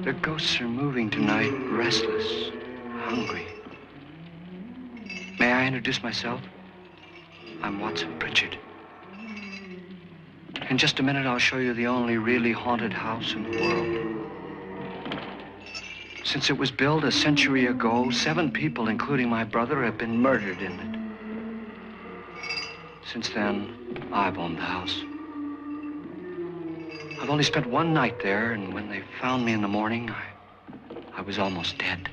The ghosts are moving tonight, restless, hungry. May I introduce myself? I'm Watson Pritchard. In just a minute, I'll show you the only really haunted house in the world. Since it was built a century ago, 7 people, including my brother, have been murdered in it. Since then, I've owned the house. I've only spent 1 night there, and when they found me in the morning, I was almost dead.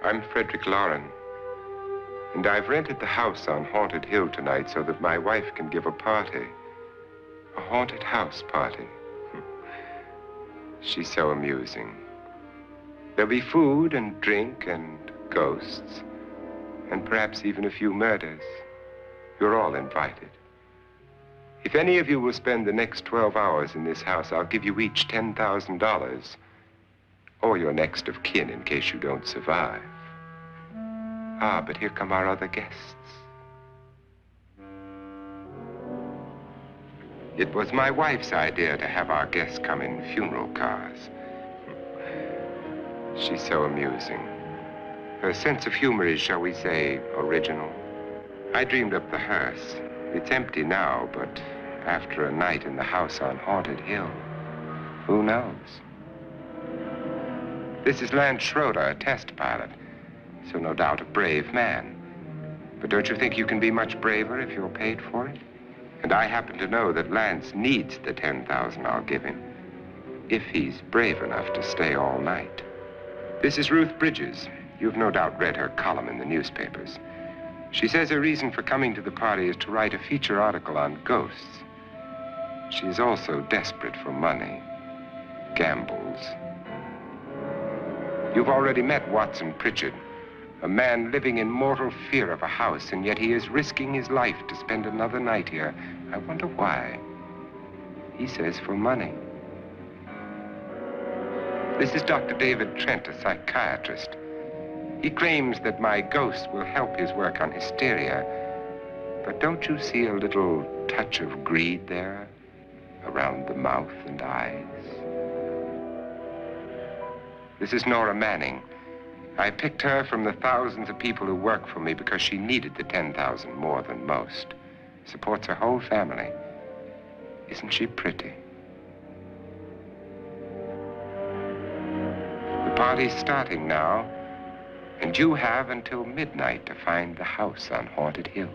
I'm Frederick Lauren, and I've rented the house on Haunted Hill tonight so that my wife can give a party. A haunted house party. She's so amusing. There'll be food and drink and ghosts, and perhaps even a few murders. You're all invited. If any of you will spend the next 12 hours in this house, I'll give you each $10,000, or your next of kin in case you don't survive. Ah, but here come our other guests. It was my wife's idea to have our guests come in funeral cars. She's so amusing. Her sense of humor is, shall we say, original. I dreamed up the hearse. It's empty now, but after a night in the house on Haunted Hill, who knows? This is Lance Schroeder, a test pilot, so no doubt a brave man. But don't you think you can be much braver if you're paid for it? And I happen to know that Lance needs the $10,000 I'll give him, if he's brave enough to stay all night. This is Ruth Bridges. You've no doubt read her column in the newspapers. She says her reason for coming to the party is to write a feature article on ghosts. She's also desperate for money, gambles. You've already met Watson Pritchard, a man living in mortal fear of a house, and yet he is risking his life to spend another night here. I wonder why. He says for money. This is Dr. David Trent, a psychiatrist. He claims that my ghost will help his work on hysteria. But don't you see a little touch of greed there around the mouth and eyes? This is Nora Manning. I picked her from the thousands of people who work for me because she needed the $10,000 more than most. Supports her whole family. Isn't she pretty? The party's starting now, and you have until midnight to find the house on Haunted Hill.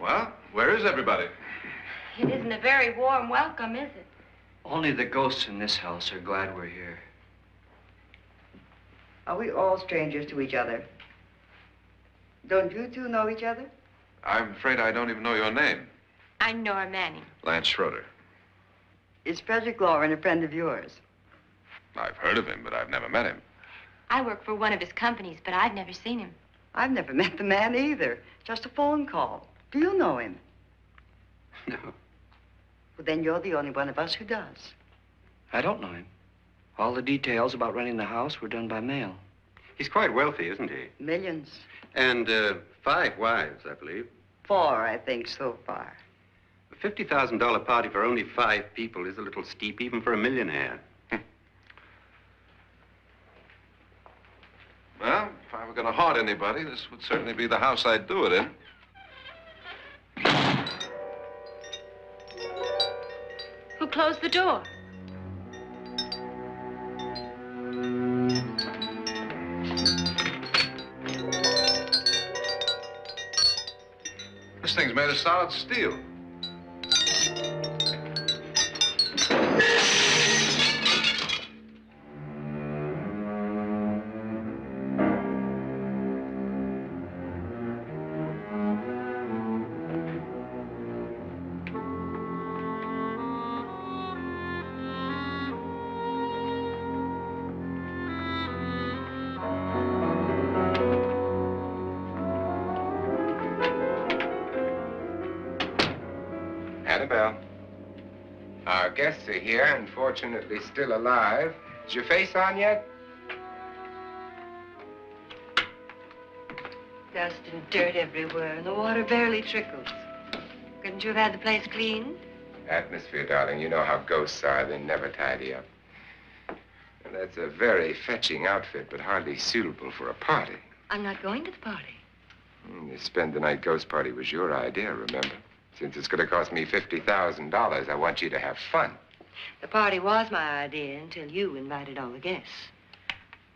Well, where is everybody? It isn't a very warm welcome, is it? Only the ghosts in this house are glad we're here. Are we all strangers to each other? Don't you two know each other? I'm afraid I don't even know your name. I'm Nora Manning. Lance Schroeder. Is Frederick Lauren a friend of yours? I've heard of him, but I've never met him. I work for one of his companies, but I've never seen him. I've never met the man either. Just a phone call. Do you know him? No, Well, then you're the only one of us who does. I don't know him. All the details about renting the house were done by mail. He's quite wealthy, isn't he? Millions. And 5 wives, I believe. 4, I think, so far. A $50,000 party for only 5 people is a little steep, even for a millionaire. Well, if I were going to haunt anybody, this would certainly be the house I'd do it in. Who closed the door? This thing's made of solid steel. Annabelle, our guests are here, unfortunately still alive. Is your face on yet? Dust and dirt everywhere, and the water barely trickles. Couldn't you have had the place cleaned? Atmosphere, darling. You know how ghosts are. They never tidy up. And that's a very fetching outfit, but hardly suitable for a party. I'm not going to the party. The spend the night ghost party was your idea, remember? Since it's going to cost me $50,000, I want you to have fun. The party was my idea until you invited all the guests.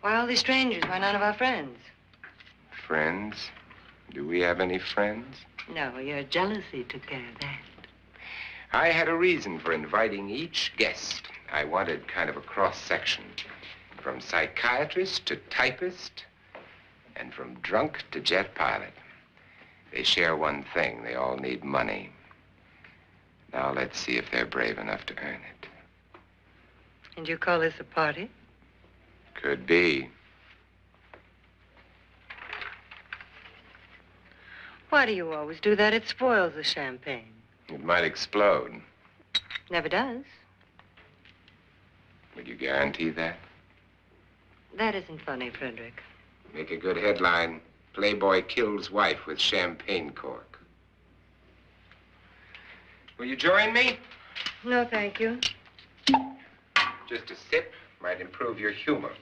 Why all these strangers? Why none of our friends? Friends? Do we have any friends? No, your jealousy took care of that. I had a reason for inviting each guest. I wanted kind of a cross-section. From psychiatrist to typist, and from drunk to jet pilot. They share one thing. They all need money. Now let's see if they're brave enough to earn it. And you call this a party? Could be. Why do you always do that? It spoils the champagne. It might explode. Never does. Would you guarantee that? That isn't funny, Frederick. Make a good headline. Playboy kills wife with champagne cork. Will you join me? No, thank you. Just a sip might improve your humor.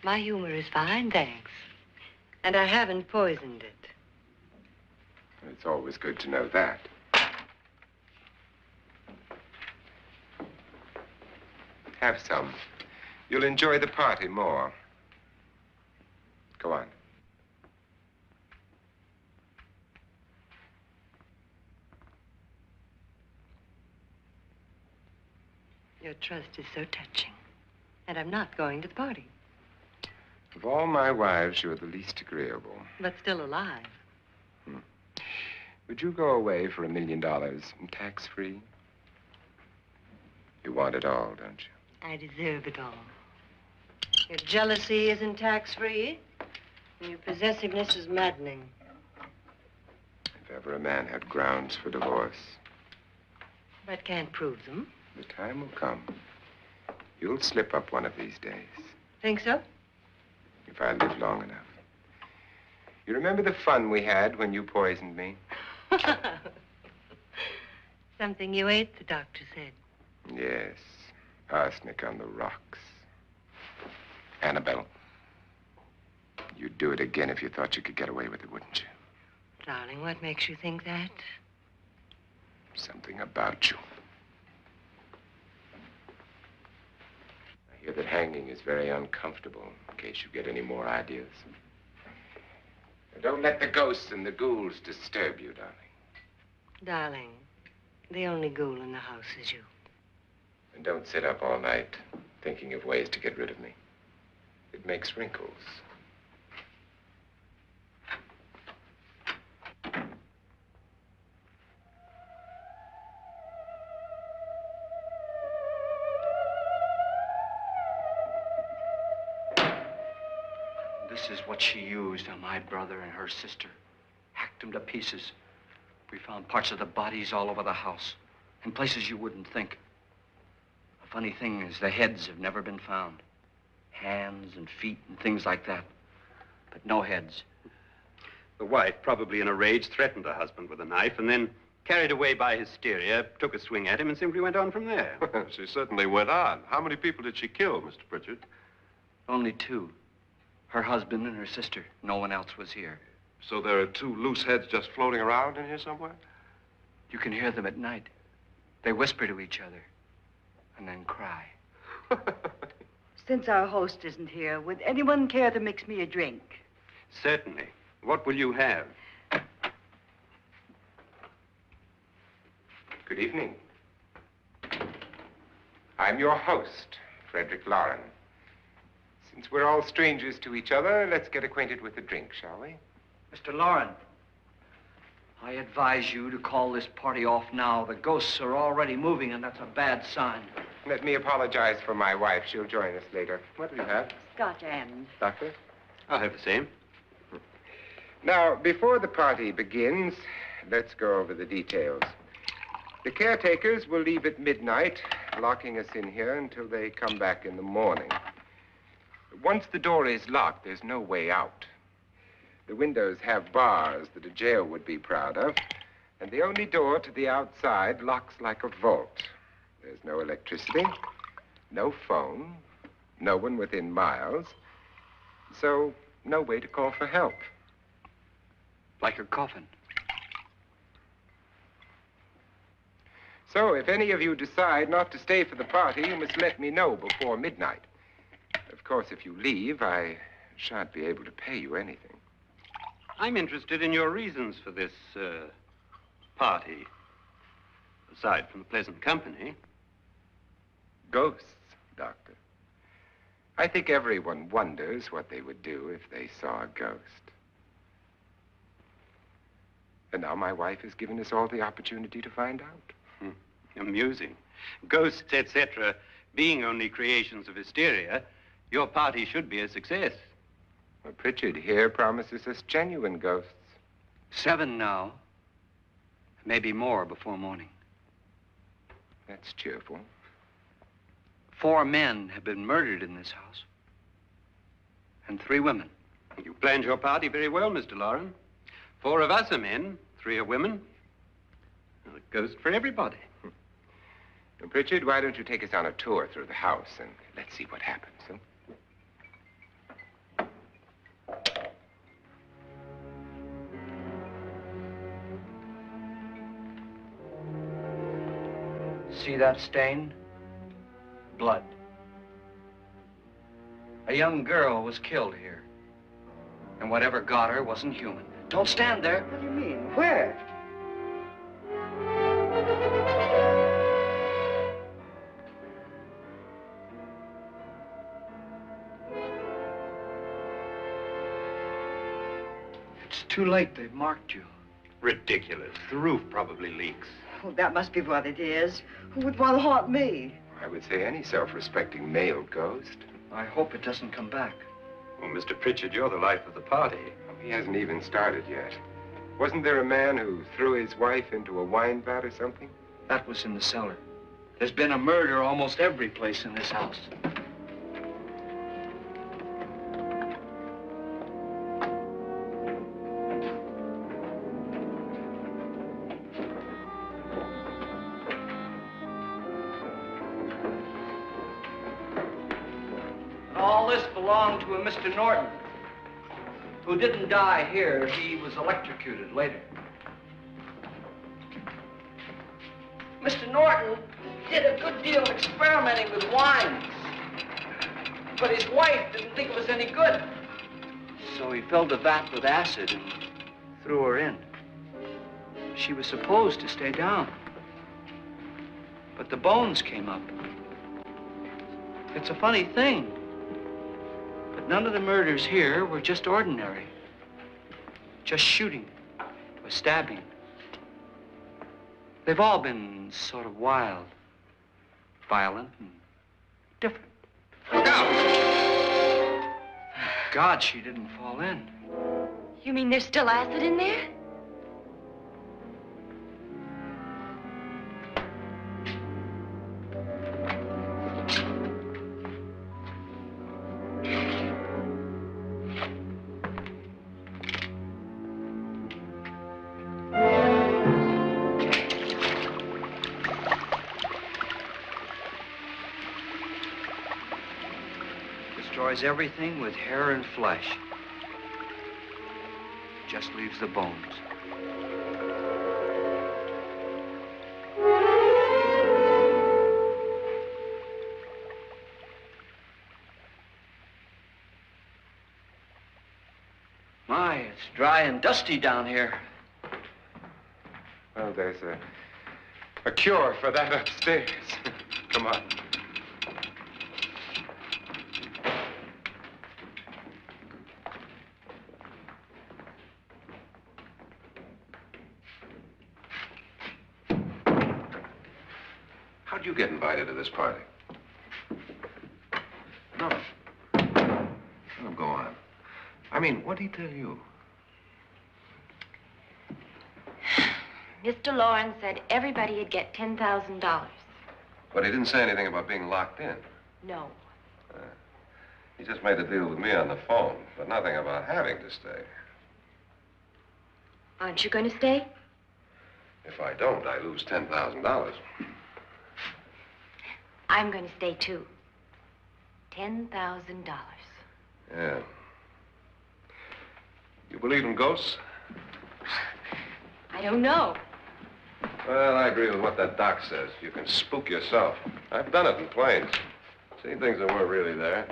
My humor is fine, thanks. And I haven't poisoned it. It's always good to know that. Have some. You'll enjoy the party more. Go on. Your trust is so touching. And I'm not going to the party. Of all my wives, you're the least agreeable. But still alive. Would you go away for $1 million tax-free? You want it all, don't you? I deserve it all. Your jealousy isn't tax-free. And your possessiveness is maddening. If ever a man had grounds for divorce, But can't prove them. the time will come. You'll slip up one of these days, Think so? if I live long enough. You remember the fun we had when you poisoned me? Something you ate, the doctor said. Yes, arsenic on the rocks. Annabelle, you'd do it again if you thought you could get away with it, wouldn't you? Darling, what makes you think that? Something about you. I hear that hanging is very uncomfortable, in case you get any more ideas. Now, don't let the ghosts and the ghouls disturb you, darling. Darling, the only ghoul in the house is you. And don't sit up all night thinking of ways to get rid of me. It makes wrinkles. This is what she used on my brother and her sister. Hacked them to pieces. We found parts of the bodies all over the house, in places you wouldn't think. The funny thing is the heads have never been found. Hands and feet and things like that. But no heads. The wife, probably in a rage, threatened her husband with a knife and then, carried away by hysteria, took a swing at him and simply went on from there. She certainly went on. How many people did she kill, Mr. Pritchard? Only two. Her husband and her sister. No one else was here. So there are two loose heads just floating around in here somewhere? You can hear them at night. They whisper to each other and then cry. Since our host isn't here, would anyone care to mix me a drink? Certainly. What will you have? Good evening. I'm your host, Frederick Lauren. Since we're all strangers to each other, let's get acquainted with a drink, shall we? Mr. Lauren, I advise you to call this party off now. The ghosts are already moving, and that's a bad sign. Let me apologize for my wife. She'll join us later. What do you have? Scotch and. Doctor? I'll have the same. Now, before the party begins, let's go over the details. The caretakers will leave at midnight, locking us in here until they come back in the morning. Once the door is locked, there's no way out. The windows have bars that a jail would be proud of, and the only door to the outside locks like a vault. There's no electricity, no phone, no one within miles, so no way to call for help. Like her coffin. So if any of you decide not to stay for the party, you must let me know before midnight. Of course, if you leave, I shan't be able to pay you anything. I'm interested in your reasons for this, party. Aside from the pleasant company. Ghosts, Doctor. I think everyone wonders what they would do if they saw a ghost. And now my wife has given us all the opportunity to find out. Amusing. Ghosts, etc., being only creations of hysteria, your party should be a success. Well, Pritchard here promises us genuine ghosts. 7 now. Maybe more before morning. That's cheerful. 4 men have been murdered in this house. And 3 women. You planned your party very well, Mr. Lauren. 4 of us are men, 3 are women. A ghost for everybody. Now, Pritchard, why don't you take us on a tour through the house and let's see what happens, huh? See that stain? Blood. A young girl was killed here. And whatever got her wasn't human. Don't stand there. What do you mean? Where? It's too late. They've marked you. Ridiculous. The roof probably leaks. Oh, that must be what it is. Who would want to haunt me? I would say any self-respecting male ghost. I hope it doesn't come back. Well, Mr. Pritchard, you're the life of the party. He hasn't even started yet. Wasn't there a man who threw his wife into a wine vat or something? That was in the cellar. There's been a murder almost every place in this house. All this belonged to a Mr. Norton, who didn't die here. He was electrocuted later. Mr. Norton did a good deal of experimenting with wines, but his wife didn't think it was any good. So he filled the vat with acid and threw her in. She was supposed to stay down. But the bones came up. It's a funny thing. But none of the murders here were just ordinary. Just shooting or stabbing. They've all been sort of wild, violent, and different. Look out! God, she didn't fall in. You mean there's still acid in there? Destroys everything with hair and flesh. Just leaves the bones. My, it's dry and dusty down here. Well, there's a cure for that upstairs. Come on. How'd you get invited to this party? No. Oh, go on. I mean, what'd he tell you? Mr. Lawrence said everybody'd get $10,000. But he didn't say anything about being locked in. No. He just made a deal with me on the phone, but nothing about having to stay. Aren't you going to stay? If I don't, I lose $10,000. I'm going to stay, too. $10,000. Yeah. You believe in ghosts? I don't know. Well, I agree with what that doc says. You can spook yourself. I've done it in planes. Seen things that weren't really there.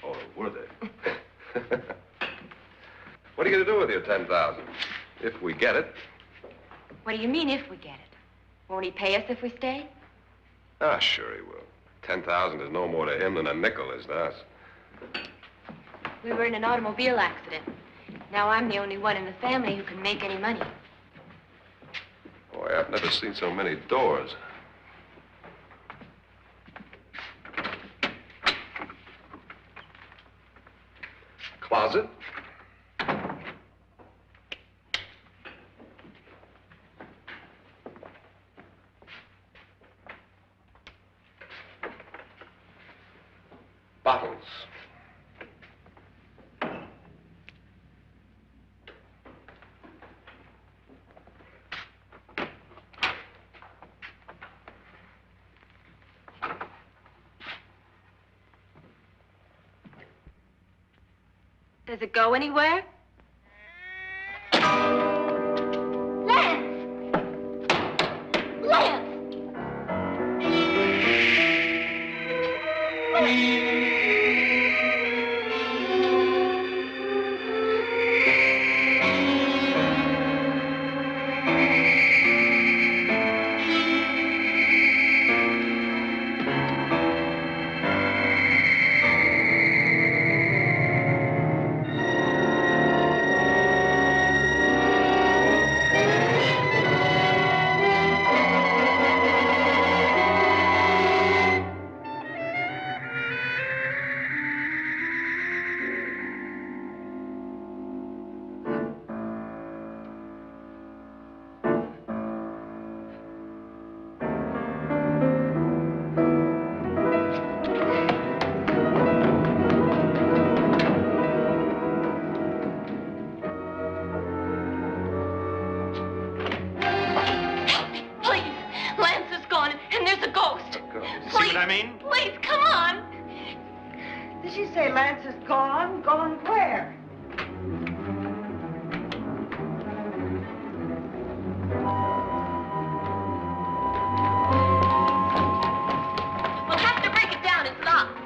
Or were they? What are you going to do with your $10,000? If we get it. What do you mean, if we get it? Won't he pay us if we stay? Ah, sure he will. 10,000 is no more to him than a nickel is to us. We were in an automobile accident. Now I'm the only one in the family who can make any money. Boy, I've never seen so many doors. Closet. Bottles. Does it go anywhere? Lance! Lance! Please, come on. Did she say Lance is gone? Gone where? We'll have to break it down. It's locked.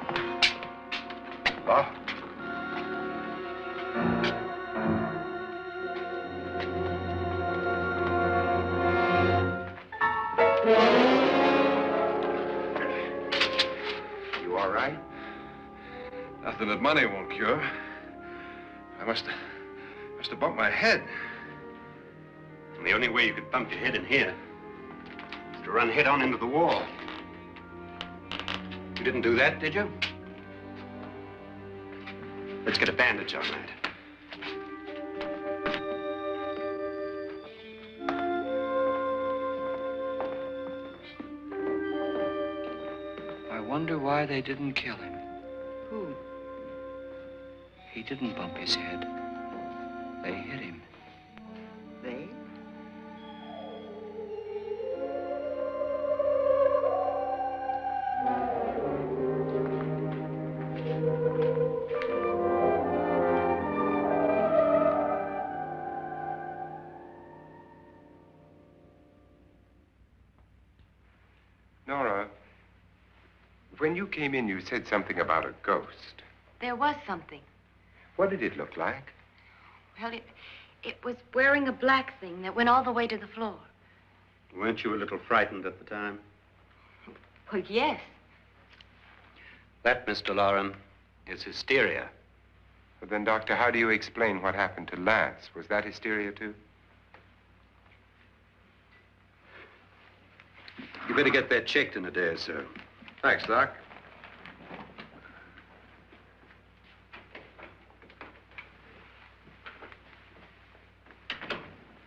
Locked? something that money won't cure. I must have bumped my head. And the only way you could bump your head in here is to run head on into the wall. You didn't do that, did you? Let's get a bandage on that. I wonder why they didn't kill him. Who? He didn't bump his head. They hit him. They? Nora, when you came in, you said something about a ghost. There was something. What did it look like? Well, it was wearing a black thing that went all the way to the floor. Weren't you a little frightened at the time? Well, yes. That, Mr. Loren, is hysteria. Well, then, Doctor, how do you explain what happened to Lance? Was that hysteria, too? You better get that checked in a day or so. Thanks, Doc.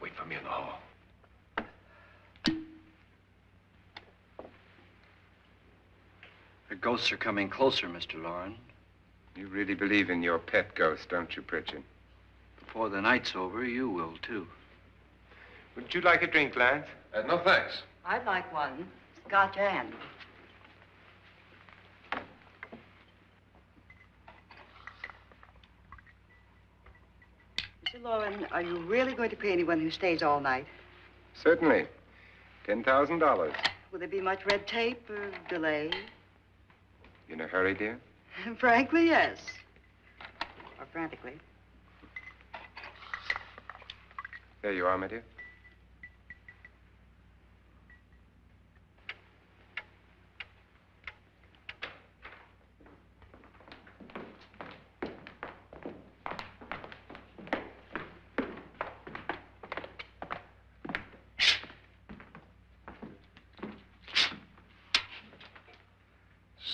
Wait for me in the hall. The ghosts are coming closer, Mr. Loren. You really believe in your pet ghost, don't you, Pritchard? Before the night's over, you will, too. Would you like a drink, Lance? No, thanks. I'd like one. Scotch and. Mr. Loren, are you really going to pay anyone who stays all night? Certainly. $10,000. Will there be much red tape or delay? In a hurry, dear? Frankly, yes. Or frantically. There you are, my dear.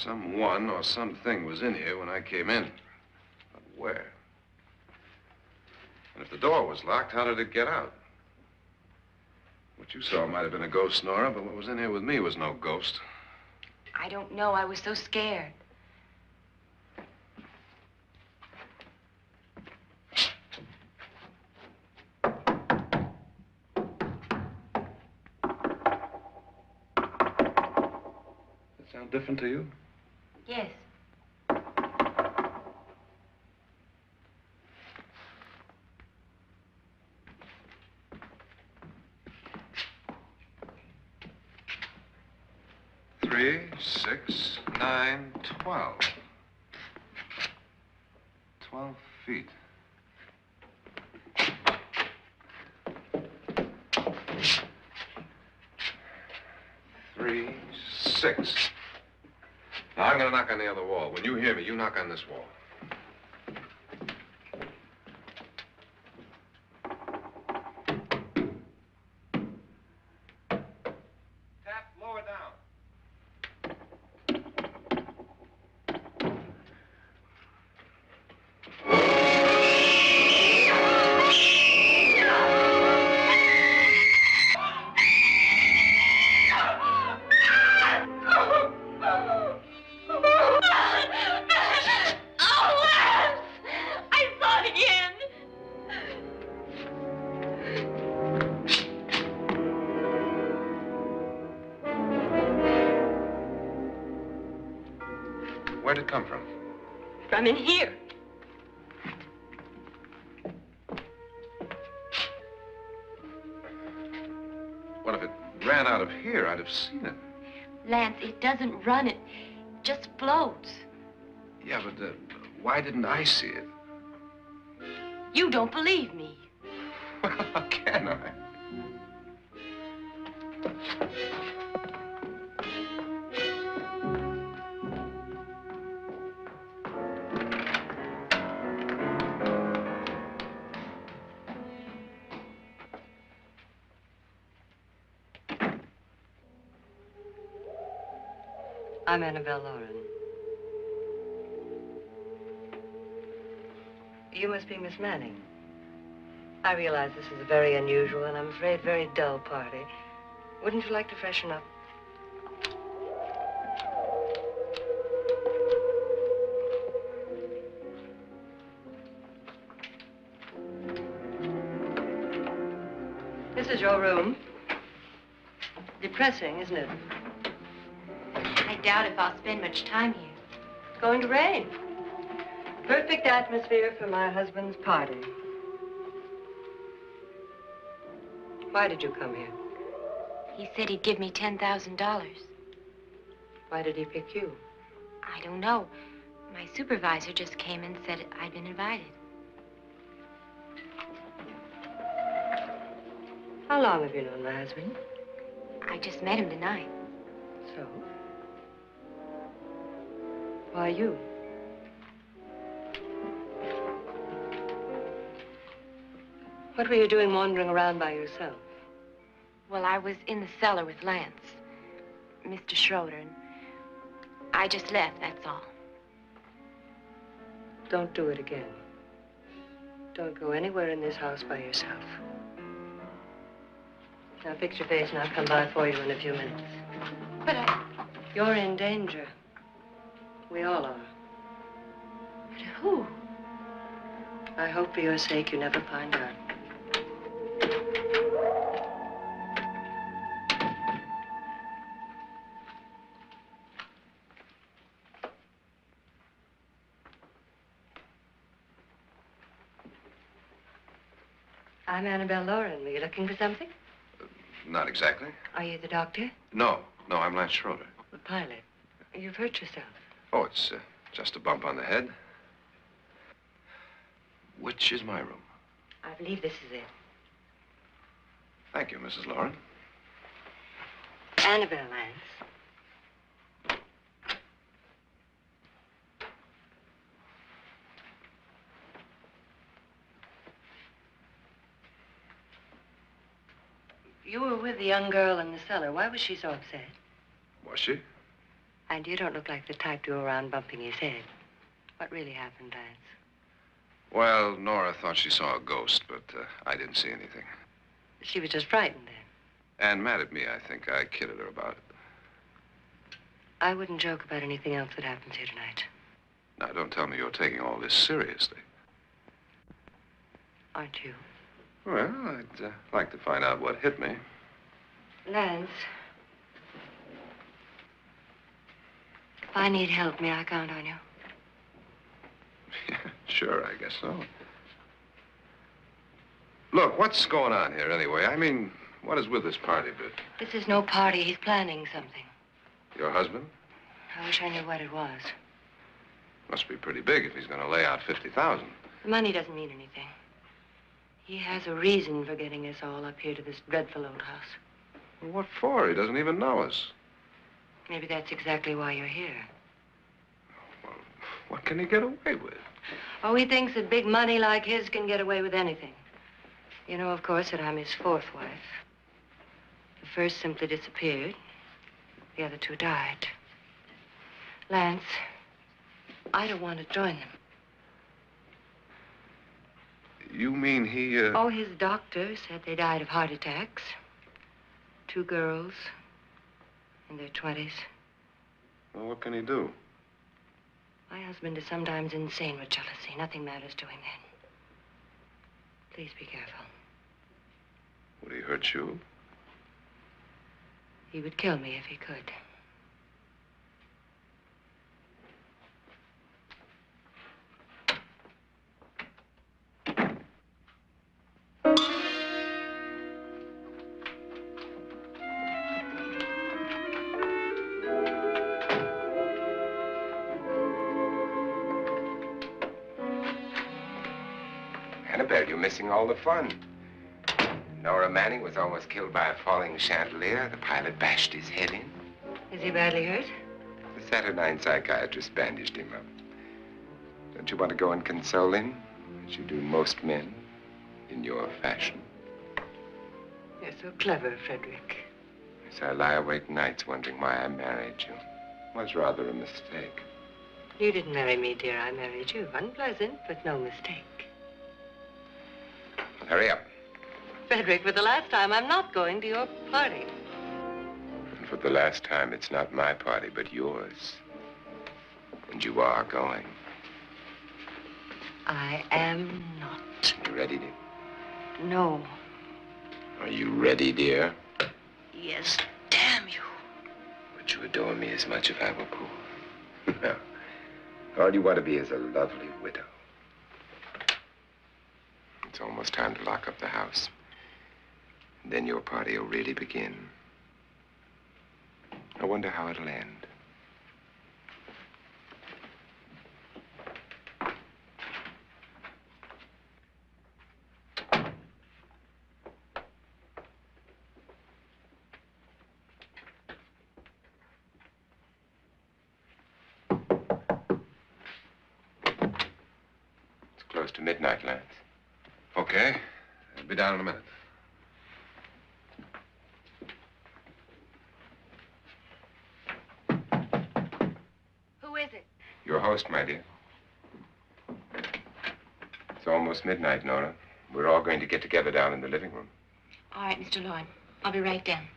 Someone or something was in here when I came in. But where? And if the door was locked, how did it get out? What you saw might have been a ghost, Nora, but what was in here with me was no ghost. I don't know. I was so scared. Does that sound different to you? Yes. Three, 6, 9, 12. 12 feet. Three, 6. Now, I'm going to knock on the other wall. When you hear me, you knock on this wall. Tap lower down. Oh, Lance! I saw it again. Where'd it come from? From in here. What if it ran out of here? I'd have seen it. Lance, it doesn't run. It just floats. Yeah, but why didn't I see it? You don't believe me. Well, how can I? I'm Annabelle Lauren. You must be Miss Manning. I realize this is a very unusual and I'm afraid very dull party. Wouldn't you like to freshen up? This is your room. Depressing, isn't it? I doubt if I'll spend much time here. It's going to rain. Perfect atmosphere for my husband's party. Why did you come here? He said he'd give me $10,000. Why did he pick you? I don't know. My supervisor just came and said I'd been invited. How long have you known my husband? I just met him tonight. So? Why you? What were you doing wandering around by yourself? Well, I was in the cellar with Lance, Mr. Schroeder, and I just left, that's all. Don't do it again. Don't go anywhere in this house by yourself. Now fix your face and I'll come by for you in a few minutes. But You're in danger. We all are. but who? I hope for your sake you never find out. I'm Annabelle Lauren. Were you looking for something? Not exactly. Are you the doctor? No, I'm Lance Schroeder. The pilot. You've hurt yourself. Oh, it's just a bump on the head. Which is my room? I believe this is it. Thank you, Mrs. Lauren. Annabelle Lance. You were with the young girl in the cellar. Why was she so upset? Was she? And you don't look like the type to go around bumping his head. What really happened, Lance? Well, Nora thought she saw a ghost, but I didn't see anything. She was just frightened then. And mad at me, I think. I kidded her about it. I wouldn't joke about anything else that happens here tonight. Now, don't tell me you're taking all this seriously. Aren't you? Well, I'd like to find out what hit me. Lance. If I need help, may I count on you? Yeah, sure, I guess so. Look, what's going on here anyway? I mean, what is with this party bit? This is no party. He's planning something. Your husband? I wish I knew what it was. Must be pretty big if he's going to lay out 50,000. The money doesn't mean anything. He has a reason for getting us all up here to this dreadful old house. Well, what for? He doesn't even know us. Maybe that's exactly why you're here. Well, what can he get away with? Oh, he thinks that big money like his can get away with anything. You know, of course, that I'm his fourth wife. The first simply disappeared. The other two died. Lance, I don't want to join them. You mean he, Oh, his doctor said they died of heart attacks. 2 girls in their 20s. Well, what can he do? My husband is sometimes insane with jealousy. Nothing matters to him then. Please be careful. Would he hurt you? He would kill me if he could. Annabelle, you're missing all the fun. Nora Manning was almost killed by a falling chandelier. The pilot bashed his head in. Is he badly hurt? The Saturnine psychiatrist bandaged him up. Don't you want to go and console him, as you do most men, in your fashion? You're so clever, Frederick. As I lie awake nights wondering why I married you. was rather a mistake. You didn't marry me, dear. I married you. Unpleasant, but no mistake. Hurry up. Frederick, for the last time, I'm not going to your party. And for the last time, it's not my party, but yours. And you are going. I am not. You ready, dear? No. Are you ready, dear? Yes, damn you. Would you adore me as much if I were poor? No. All you want to be is a lovely widow. It's almost time to lock up the house. Then your party will really begin. I wonder how it'll end. It's close to midnight, Lance. Okay. I'll be down in a minute. Who is it? Your host, my dear. It's almost midnight, Nora. We're all going to get together down in the living room. All right, Mr. Lloyd. I'll be right down.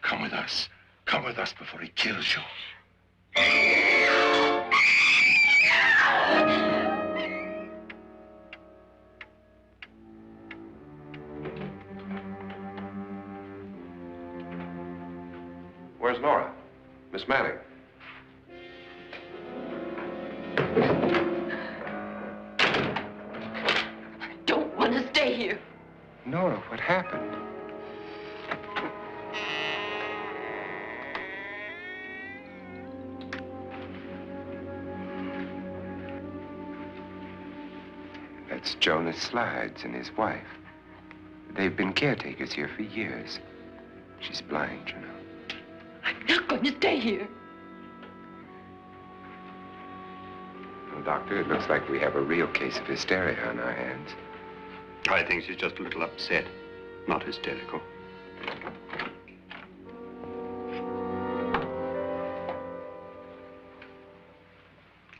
Come with us. Come with us before he kills you. Where's Nora? Miss Manning. I don't want to stay here. Nora, what happened? That's Jonas Slides and his wife. They've been caretakers here for years. She's blind, you know. I'm not going to stay here. Well, Doctor, it looks like we have a real case of hysteria on our hands. I think she's just a little upset, not hysterical.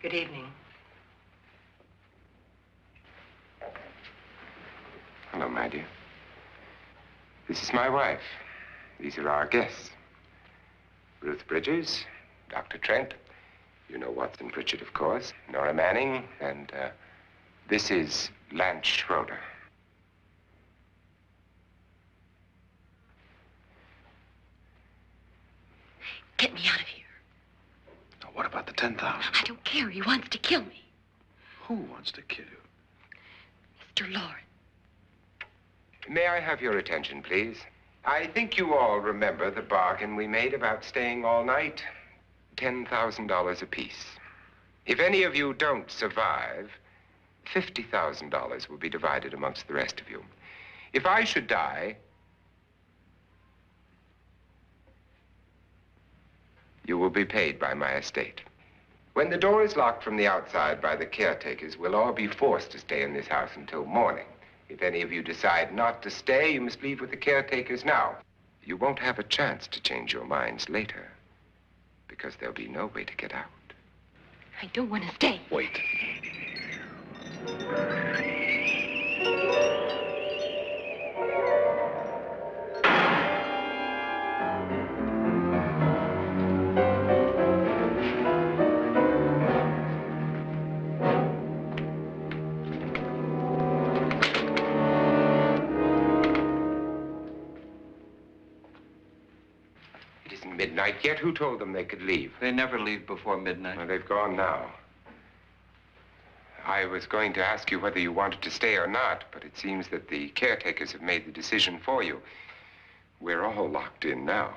Good evening. Hello, my dear. This is my wife. These are our guests. Ruth Bridges, Dr. Trent. You know Watson Pritchard, of course. Nora Manning, and this is Lance Schroeder. Get me out of here. Now, what about the 10,000? I don't care. He wants to kill me. Who wants to kill you? Mr. Lawrence. May I have your attention, please? I think you all remember the bargain we made about staying all night. $10,000 apiece. If any of you don't survive, $50,000 will be divided amongst the rest of you. If I should die, you will be paid by my estate. When the door is locked from the outside by the caretakers, we'll all be forced to stay in this house until morning. If any of you decide not to stay, you must leave with the caretakers now. You won't have a chance to change your minds later, because there'll be no way to get out. I don't want to stay. Wait. isn't midnight yet. Who told them they could leave? They never leave before midnight. Well, they've gone now. I was going to ask you whether you wanted to stay or not, but it seems that the caretakers have made the decision for you. We're all locked in now.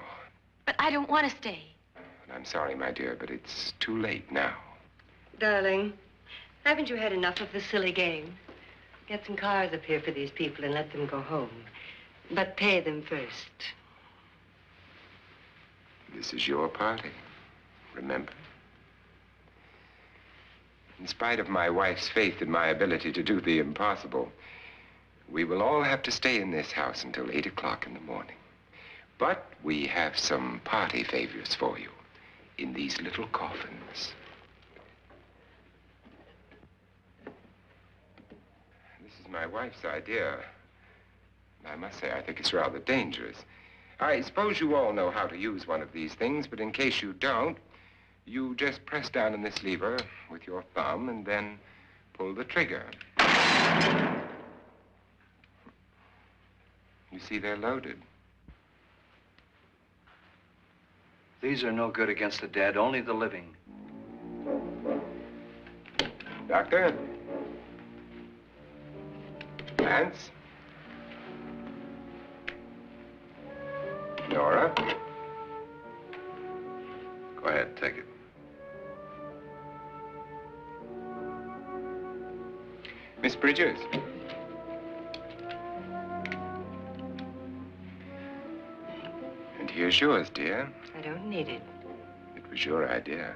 But I don't want to stay. And I'm sorry, my dear, but it's too late now. Darling, haven't you had enough of the silly game? Get some cars up here for these people and let them go home. But pay them first. This is your party, remember? In spite of my wife's faith in my ability to do the impossible, we will all have to stay in this house until 8 o'clock in the morning. But we have some party favors for you in these little coffins. This is my wife's idea. I must say, I think it's rather dangerous. I suppose you all know how to use one of these things, but in case you don't, you just press down on this lever with your thumb and then pull the trigger. You see, they're loaded. These are no good against the dead, only the living. Doctor? Lance? Nora? Go ahead, take it. Miss Bridges? And here's yours, dear. I don't need it. It was your idea.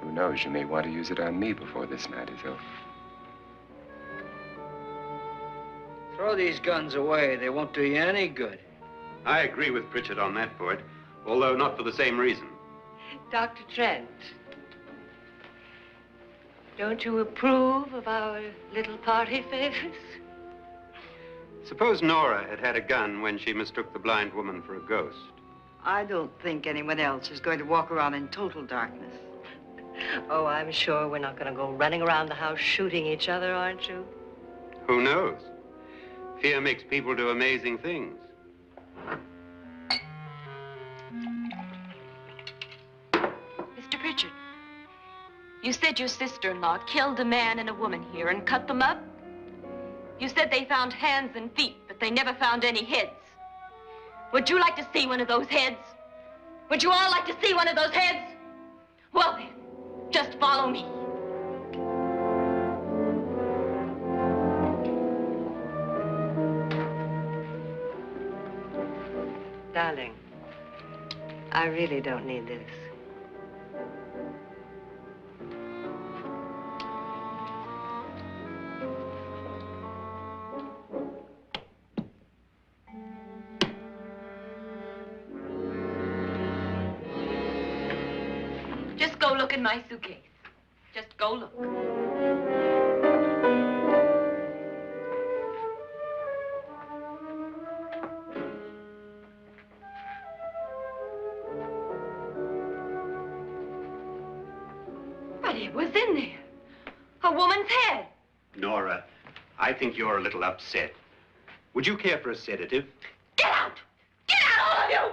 Who knows, you may want to use it on me before this night is over. Throw these guns away. They won't do you any good. I agree with Pritchard on that point, although not for the same reason. Dr. Trent, don't you approve of our little party favors? Suppose Nora had had a gun when she mistook the blind woman for a ghost. I don't think anyone else is going to walk around in total darkness. Oh, I'm sure we're not going to go running around the house shooting each other, aren't you? Who knows? Fear makes people do amazing things. Mr. Pritchard, you said your sister-in-law killed a man and a woman here and cut them up? You said they found hands and feet, but they never found any heads. Would you like to see one of those heads? Would you all like to see one of those heads? Well, then, just follow me. Darling, I really don't need this. Just go look in my suitcase. Just go look. But it was in there. A woman's head. Nora, I think you're a little upset. Would you care for a sedative? Get out! Get out, all of you! All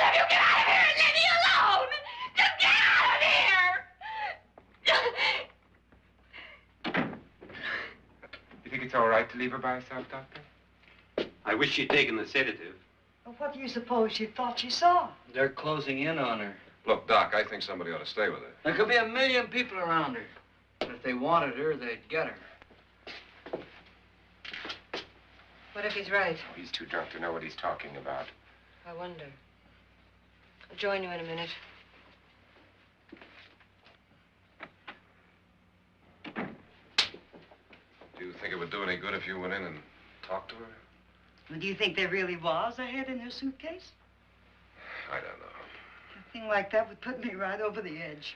of you, get out of here and leave me alone! Just get out of here! You think it's all right to leave her by herself, Doctor? I wish she'd taken the sedative. Well, what do you suppose she thought she saw? They're closing in on her. Look, Doc, I think somebody ought to stay with her. There could be 1 million people around her. But if they wanted her, they'd get her. What if he's right? Oh, he's too drunk to know what he's talking about. I wonder. I'll join you in a minute. Do you think it would do any good if you went in and talked to her? Well, do you think there really was a head in her suitcase? I don't know. A thing like that would put me right over the edge.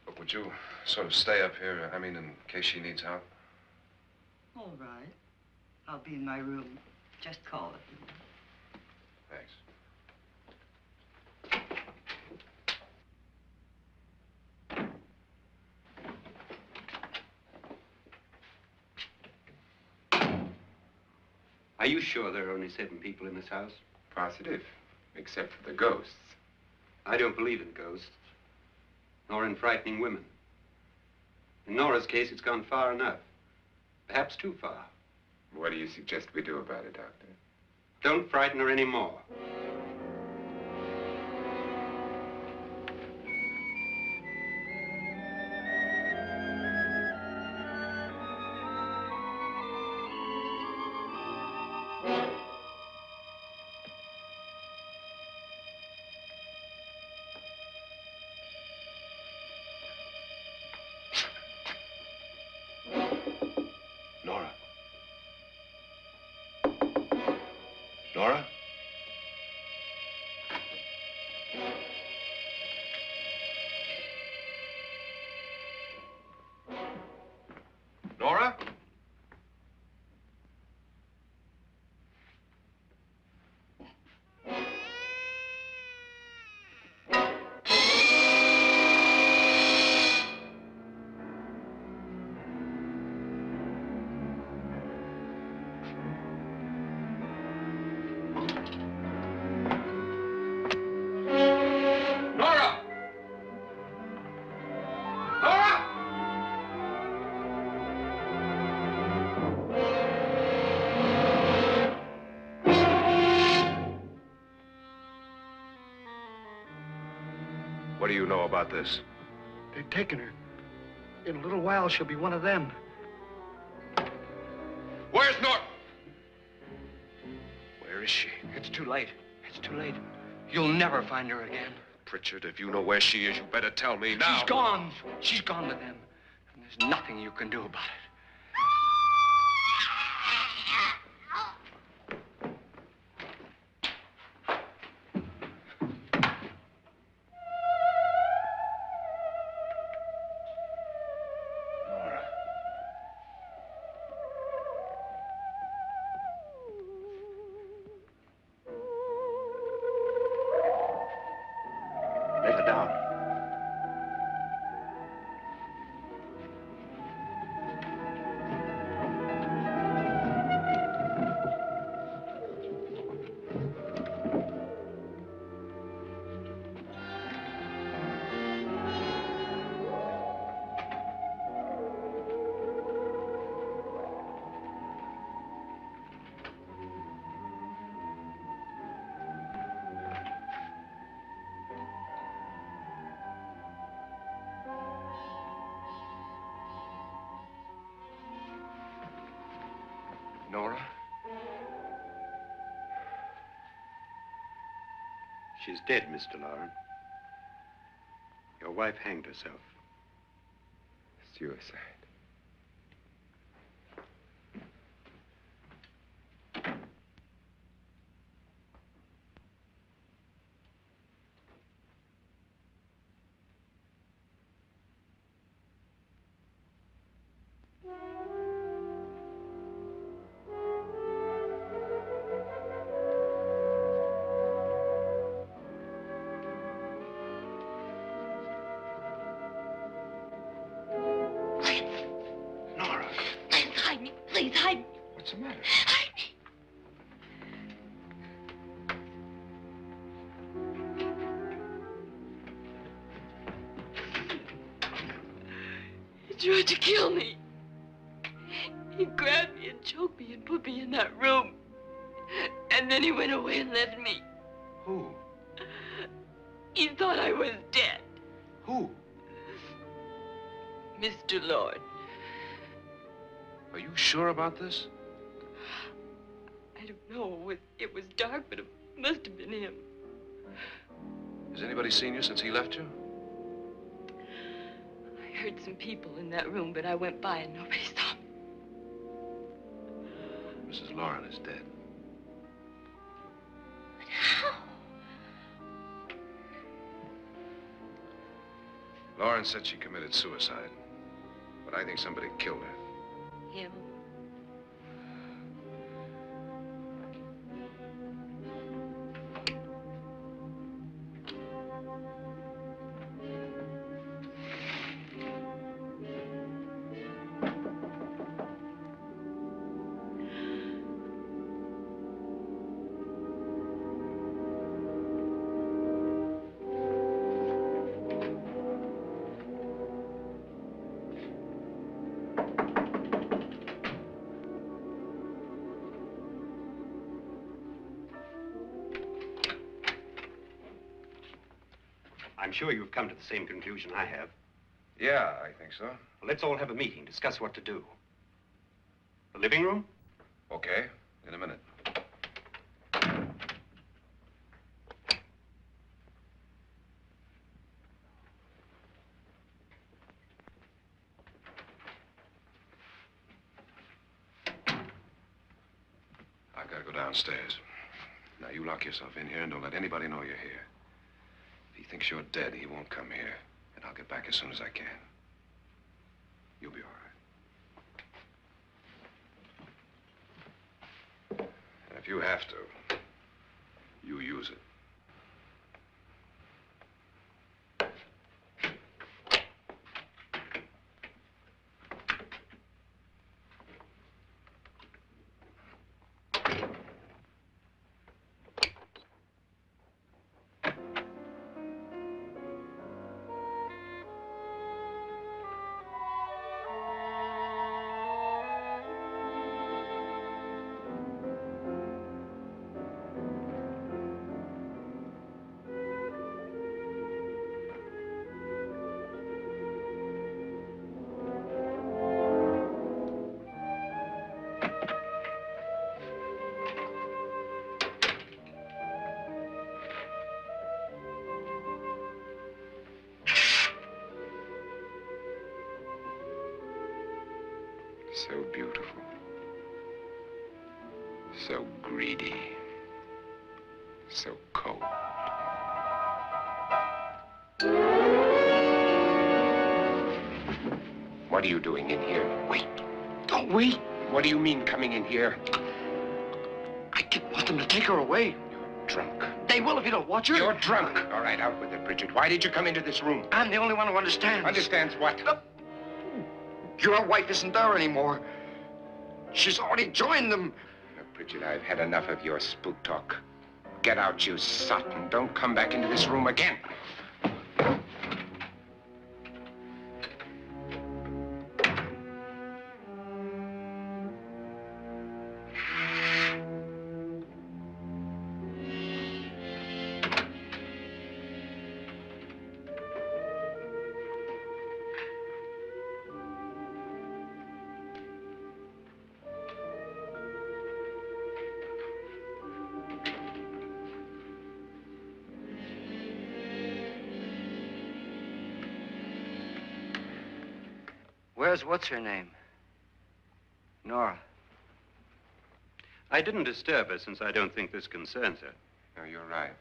But would you sort of stay up here, I mean, in case she needs help? All right. I'll be in my room. Just call it. Thanks. Are you sure there are only 7 people in this house? Positive, except for the ghosts. I don't believe in ghosts, nor in frightening women. In Nora's case, it's gone far enough. Perhaps too far. What do you suggest we do about it, Doctor? Don't frighten her anymore. Nora? Nora? Nora? Nora! Nora! What do you know about this? They've taken her. In a little while, she'll be one of them. Where's Nora? Where is she? It's too late. It's too late. You'll never find her again. Pritchard, if you know where she is, you better tell me now. She's gone. She's gone with them. And there's nothing you can do about it. Nora. Let her down. Nora? She's dead, Mr. Lauren. Your wife hanged herself. Suicide. Nora, Please hide me. Please hide me. what's the matter? Hide me. He tried to kill me. He grabbed me and choked me and put me in that room. And then he went away and left me. Who? He thought I was dead. Who? Mr. Lord. Are you sure about this? I don't know. It was dark, but it must have been him. Has anybody seen you since he left you? I heard some people in that room, but I went by and nobody saw me. Mrs. Lauren is dead. But how? Lauren said she committed suicide, but I think somebody killed her. Him? I'm sure you've come to the same conclusion I have. Yeah, I think so. Well, let's all have a meeting, discuss what to do. The living room? Okay, in a minute. I've got to go downstairs. Now, you lock yourself in here and don't let anybody know you're here. If he thinks you're dead, he won't come here. And I'll get back as soon as I can. You'll be all right. And if you have to, you use it. So beautiful. So greedy. So cold. What are you doing in here? Wait. Don't wait. What do you mean coming in here? I didn't want them to take her away. You're drunk. They will if you don't watch her. You're drunk. All right, out with it, Bridget. Why did you come into this room? I'm the only one who understands. Understands what? Your wife isn't there anymore. She's already joined them. Bridget, I've had enough of your spook talk. Get out, you sot, and don't come back into this room again. Where's what's-her-name? Nora. I didn't disturb her since I don't think this concerns her. No, you're right.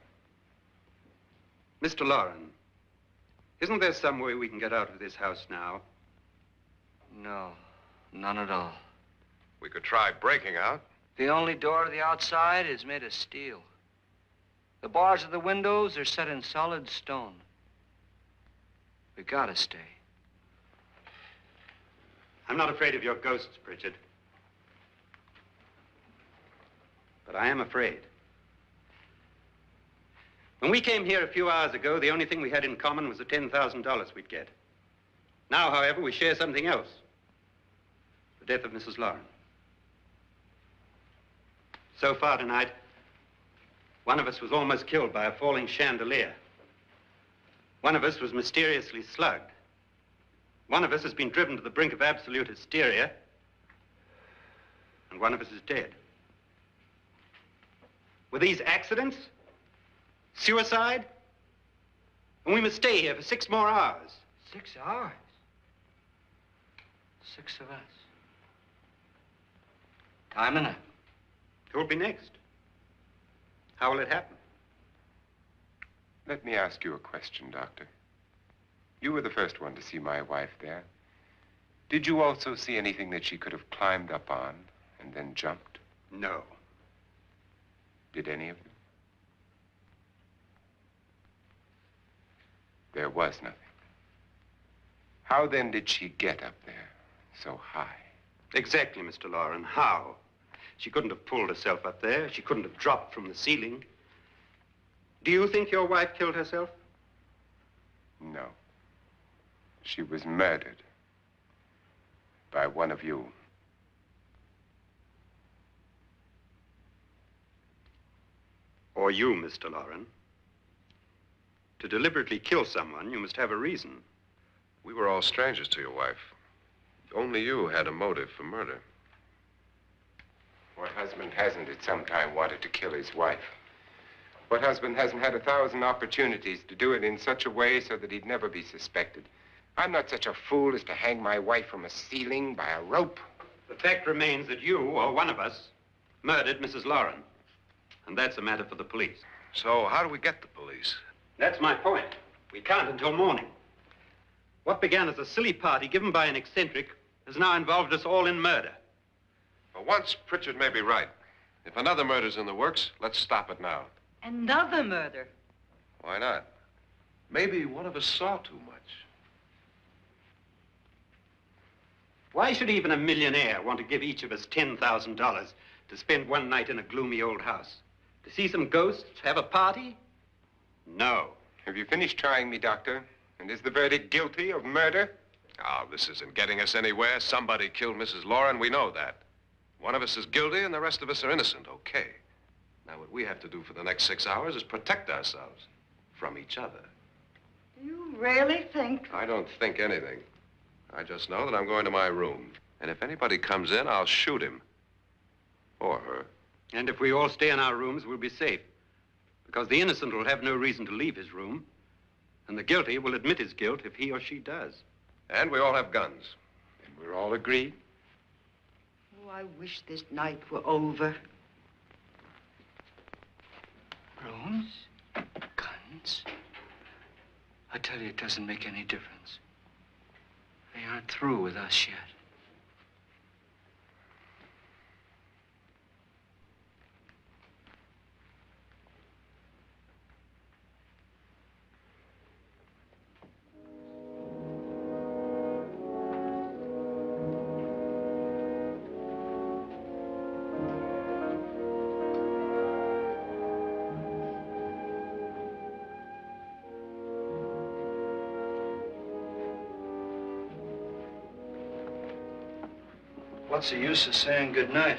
Mr. Loren, isn't there some way we can get out of this house now? No, none at all. We could try breaking out. The only door to the outside is made of steel. The bars of the windows are set in solid stone. We gotta stay. I'm not afraid of your ghosts, Bridget. But I am afraid. When we came here a few hours ago, the only thing we had in common was the $10,000 we'd get. Now, however, we share something else. The death of Mrs. Loren. So far tonight, one of us was almost killed by a falling chandelier. One of us was mysteriously slugged. One of us has been driven to the brink of absolute hysteria, and one of us is dead. Were these accidents? Suicide? And we must stay here for 6 more hours. 6 hours? 6 of us. Time enough. Who will be next? How will it happen? Let me ask you a question, Doctor. You were the first one to see my wife there. Did you also see anything that she could have climbed up on and then jumped? No. Did any of you? There was nothing. How then did she get up there so high? Exactly, Mr. Loren. How? She couldn't have pulled herself up there. She couldn't have dropped from the ceiling. Do you think your wife killed herself? No. She was murdered by one of you. Or you, Mr. Loren. To deliberately kill someone, you must have a reason. We were all strangers to your wife. Only you had a motive for murder. What husband hasn't at some time wanted to kill his wife? What husband hasn't had 1,000 opportunities to do it in such a way so that he'd never be suspected? I'm not such a fool as to hang my wife from a ceiling by a rope. The fact remains that you, or one of us, murdered Mrs. Lauren. And that's a matter for the police. So how do we get the police? That's my point. We can't until morning. What began as a silly party given by an eccentric has now involved us all in murder. For once, Pritchard may be right. If another murder's in the works, let's stop it now. Another murder? Why not? Maybe one of us saw too much. Why should even a millionaire want to give each of us $10,000 to spend one night in a gloomy old house? To see some ghosts, have a party? No. Have you finished trying me, Doctor? And is the verdict guilty of murder? Oh, this isn't getting us anywhere. Somebody killed Mrs. Lauren. We know that. One of us is guilty and the rest of us are innocent. Okay. Now, what we have to do for the next 6 hours is protect ourselves from each other. You really think? I don't think anything. I just know that I'm going to my room. And if anybody comes in, I'll shoot him. Or her. And if we all stay in our rooms, we'll be safe. Because the innocent will have no reason to leave his room. And the guilty will admit his guilt if he or she does. And we all have guns. And we're all agreed? Oh, I wish this night were over. Rooms? Guns? I tell you, it doesn't make any difference. They aren't through with us yet. What's the use of saying goodnight?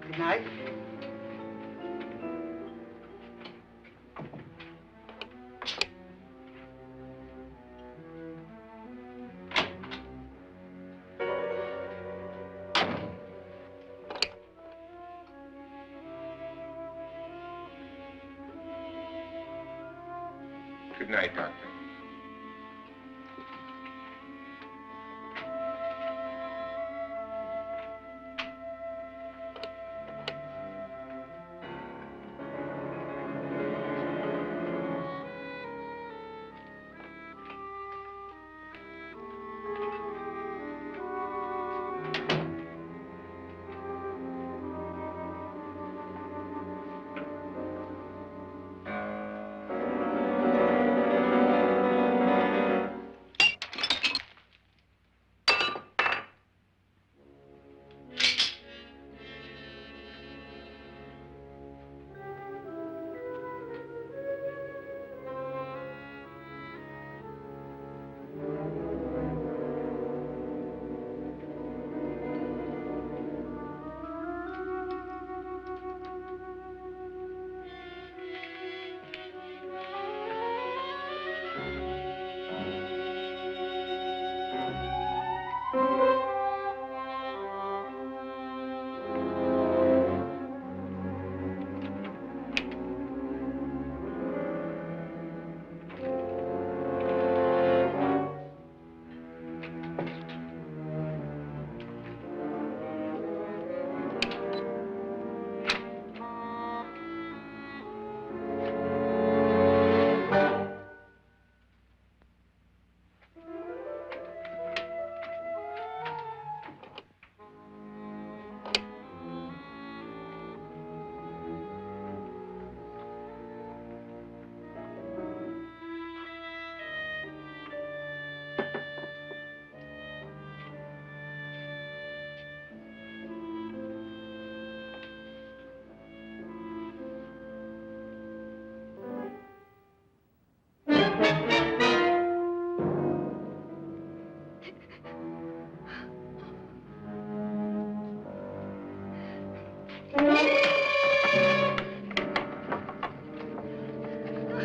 Good night. Good night, Doctor.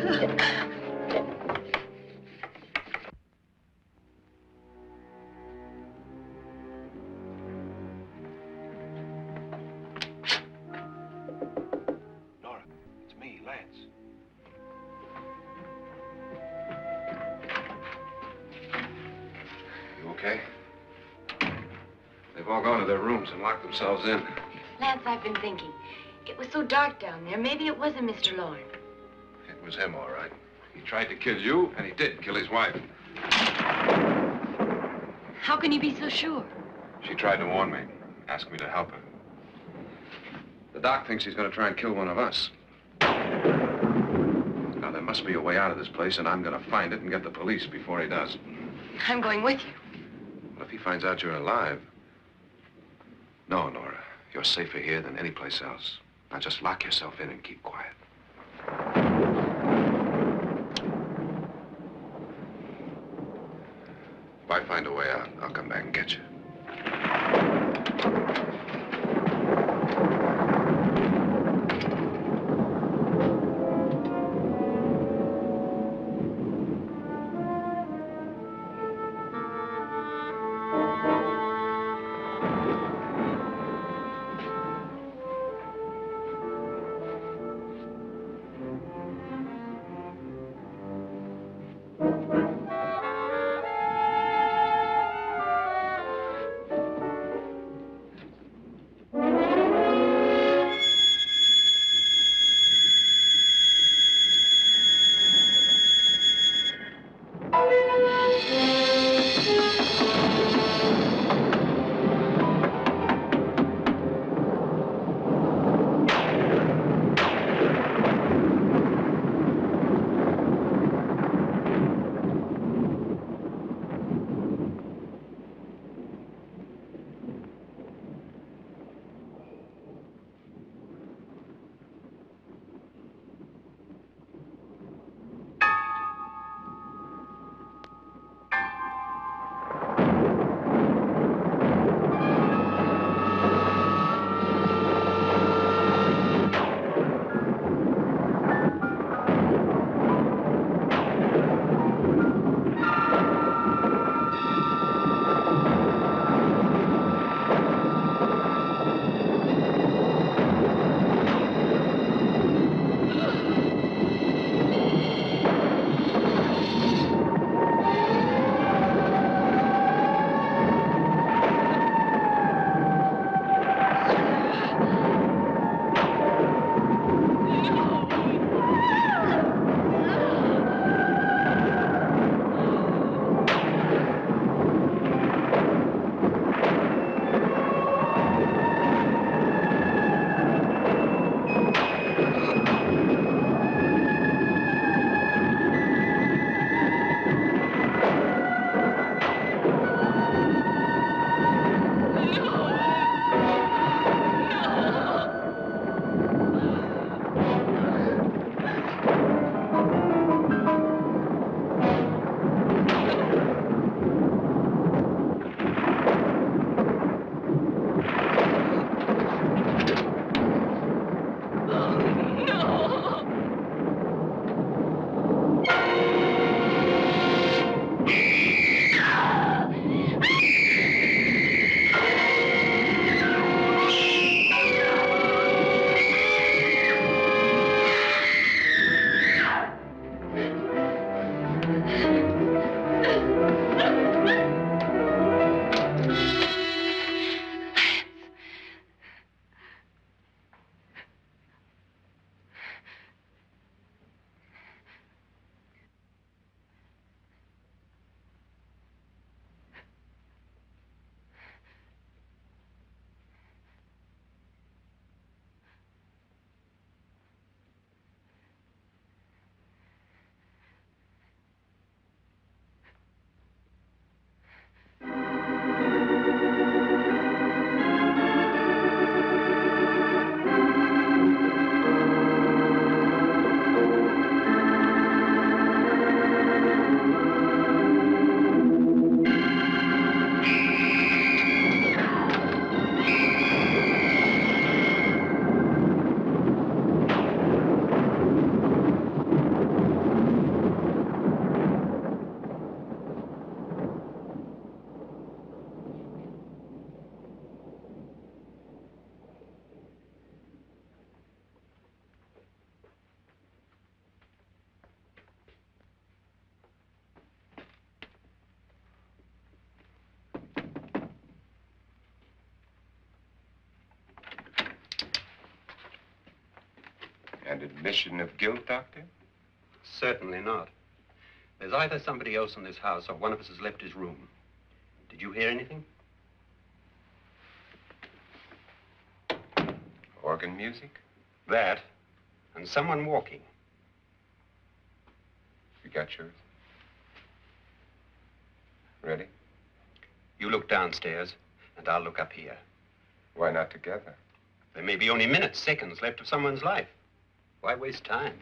Nora, it's me, Lance. You okay? They've all gone to their rooms and locked themselves in. Lance, I've been thinking. It was so dark down there. Maybe it wasn't Mr. Lorne. It was him, all right. He tried to kill you, and he did kill his wife. How can you be so sure? She tried to warn me, asked me to help her. The doc thinks he's going to try and kill one of us. Now, there must be a way out of this place, and I'm going to find it and get the police before he does. I'm going with you. Well, if he finds out you're alive... No, Nora. You're safer here than any place else. Now, just lock yourself in and keep quiet. If I find a way out, I'll come back and get you. An admission of guilt, Doctor? Certainly not. There's either somebody else in this house or one of us has left his room. Did you hear anything? Organ music? That, and someone walking. You got yours? Ready? You look downstairs, and I'll look up here. Why not together? There may be only minutes, seconds left of someone's life. Why waste time?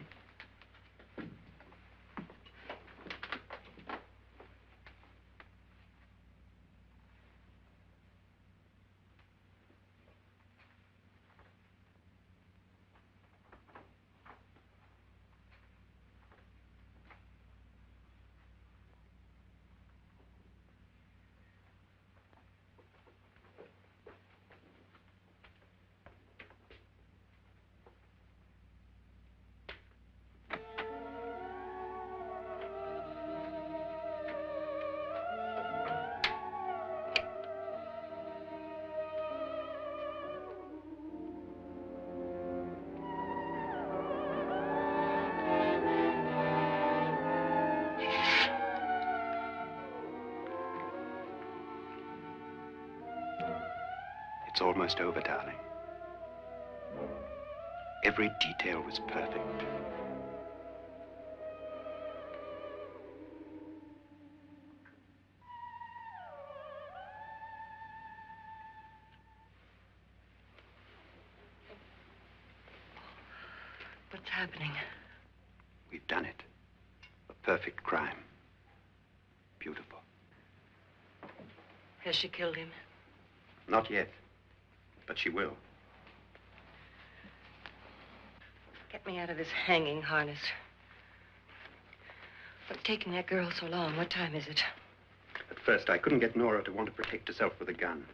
It's almost over, darling. Every detail was perfect. What's happening? We've done it. A perfect crime. Beautiful. Has she killed him? Not yet, but she will. Get me out of this hanging harness. What's taking that girl so long? What time is it? At first, I couldn't get Nora to want to protect herself with a gun.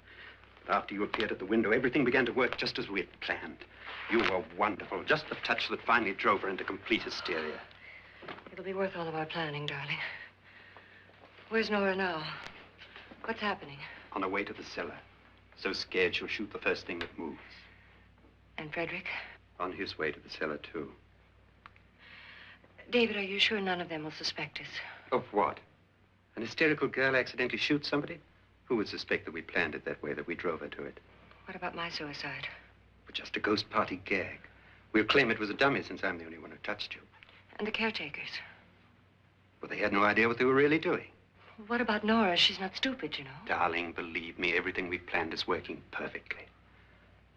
But after you appeared at the window, everything began to work just as we had planned. You were wonderful. Just the touch that finally drove her into complete hysteria. It'll be worth all of our planning, darling. Where's Nora now? What's happening? On her way to the cellar. So scared she'll shoot the first thing that moves. And Frederick? On his way to the cellar, too. David, are you sure none of them will suspect us? Of what? An hysterical girl accidentally shoots somebody? Who would suspect that we planned it that way, that we drove her to it? What about my suicide? But just a ghost party gag. We'll claim it was a dummy since I'm the only one who touched you. And the caretakers? Well, they had no idea what they were really doing. What about Nora? She's not stupid, you know. Darling, believe me, everything we've planned is working perfectly.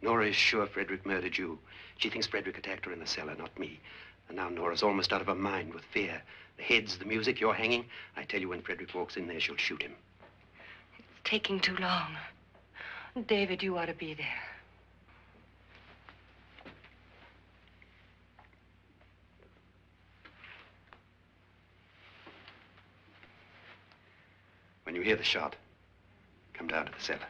Nora is sure Frederick murdered you. She thinks Frederick attacked her in the cellar, not me. And now Nora's almost out of her mind with fear. The heads, the music, you're hanging. I tell you, when Frederick walks in there, she'll shoot him. It's taking too long. David, you ought to be there. When you hear the shot, come down to the cellar.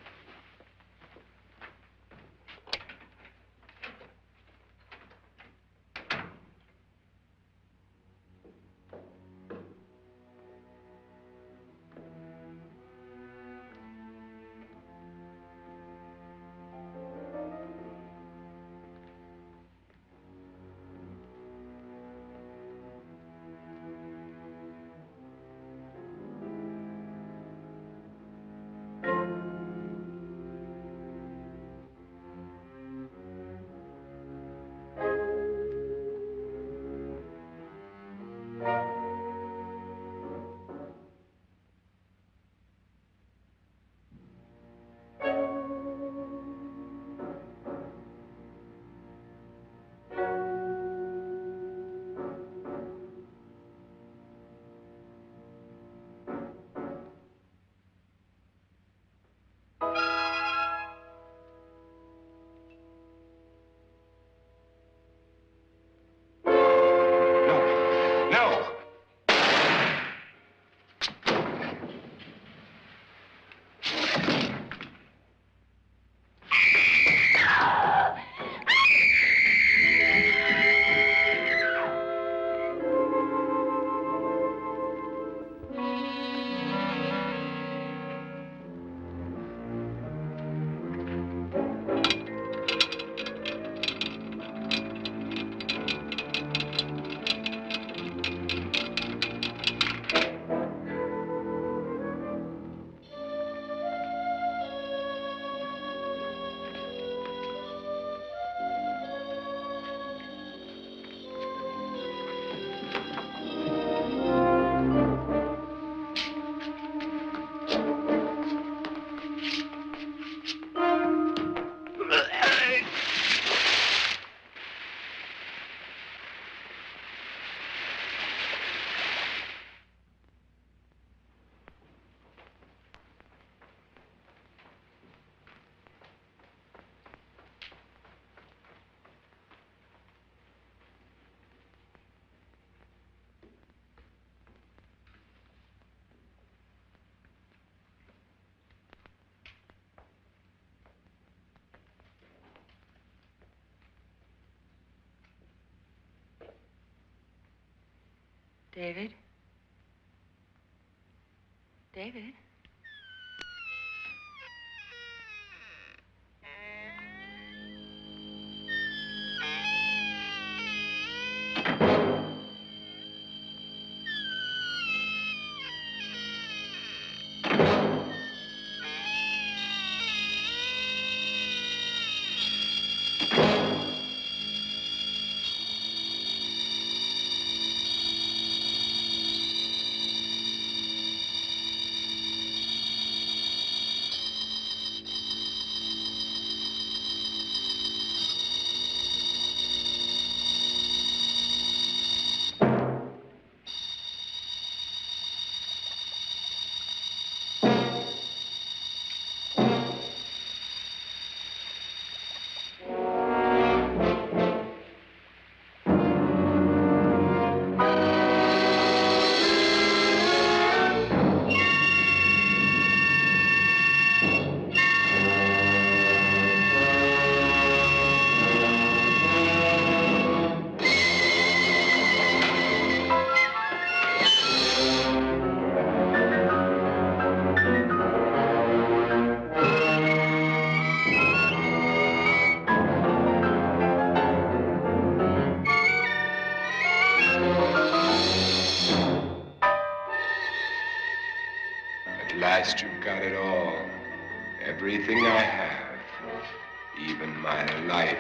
David? David? At last you've got it all. Everything I have. Even my life.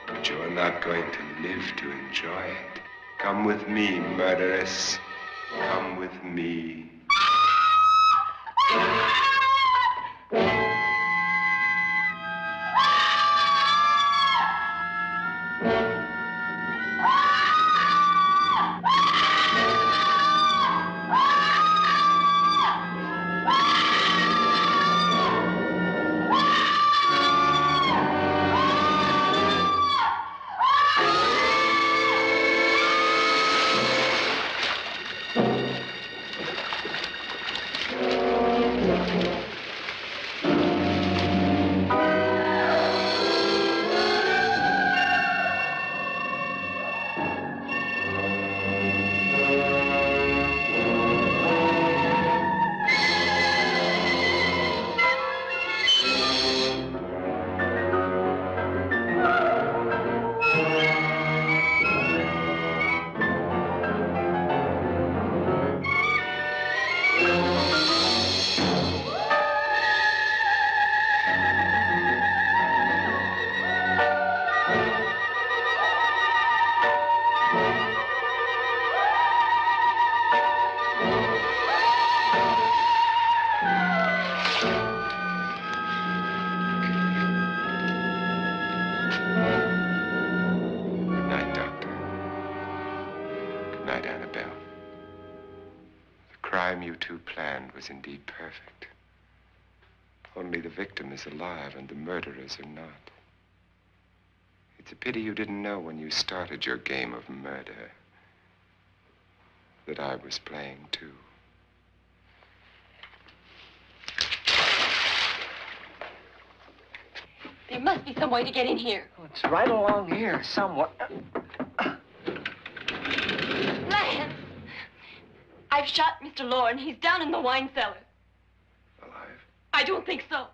But you're not going to live to enjoy it. Come with me, murderess. Come with me. Was indeed perfect. Only the victim is alive and the murderers are not. It's a pity you didn't know when you started your game of murder that I was playing too. There must be some way to get in here. Oh, it's right along here, somewhere. Lance! I've shot Mr. Loren. He's down in the wine cellar. Alive? I don't think so.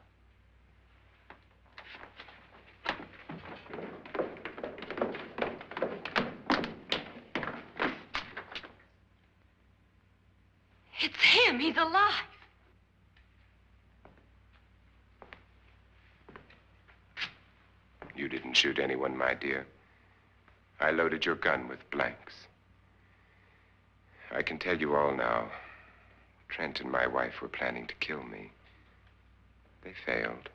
It's him. He's alive. You didn't shoot anyone, my dear. I loaded your gun with blanks. I can tell you all now. Trent and my wife were planning to kill me. They failed.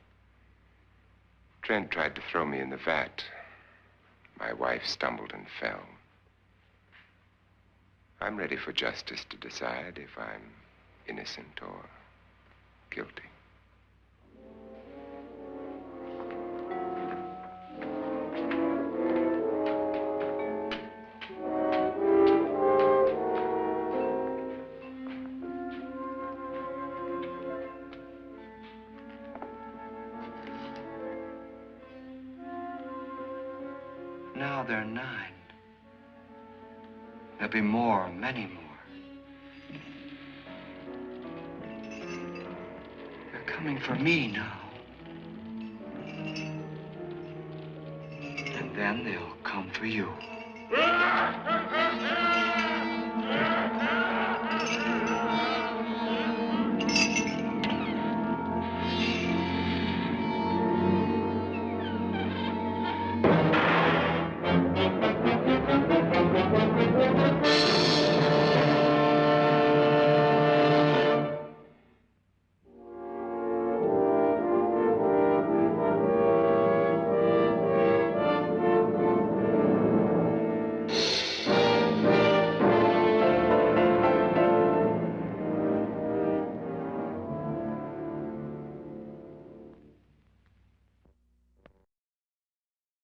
Trent tried to throw me in the vat. My wife stumbled and fell. I'm ready for justice to decide if I'm innocent or guilty. Now they're 9. There'll be more, many more. They're coming for me now. And then they'll come for you.